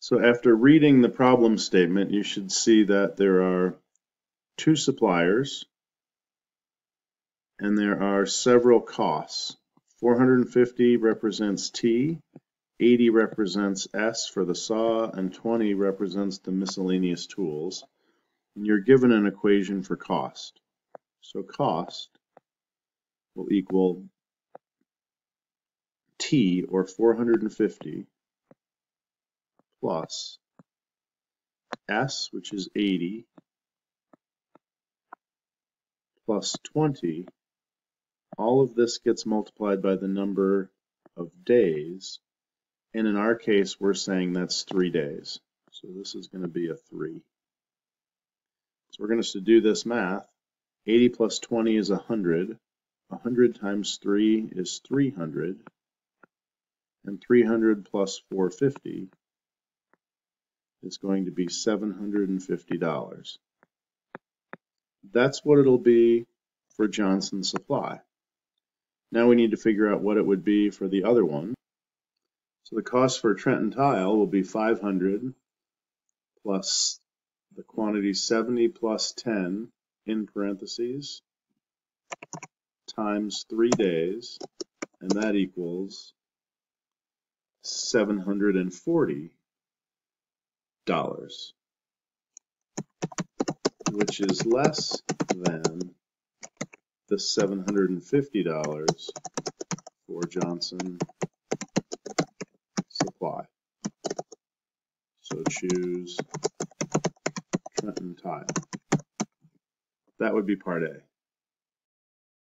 So after reading the problem statement, you should see that there are two suppliers and there are several costs. 450 represents T, 80 represents S for the saw, and 20 represents the miscellaneous tools. And you're given an equation for cost. So cost will equal T, or 450, plus S, which is 80, plus 20. All of this gets multiplied by the number of days, and in our case we're saying that's 3 days. So this is going to be a 3. So we're going to do this math. 80 plus 20 is 100. 100 times 3 is 300. And 300 plus 450 is going to be $750. That's what it'll be for Johnson Supply. Now we need to figure out what it would be for the other one. So the cost for Trenton Tile will be 500 plus the quantity 70 plus 10 in parentheses times 3 days, and that equals $740, which is less than the $750 for Johnson Supply. So choose Trenton Tile. That would be part A.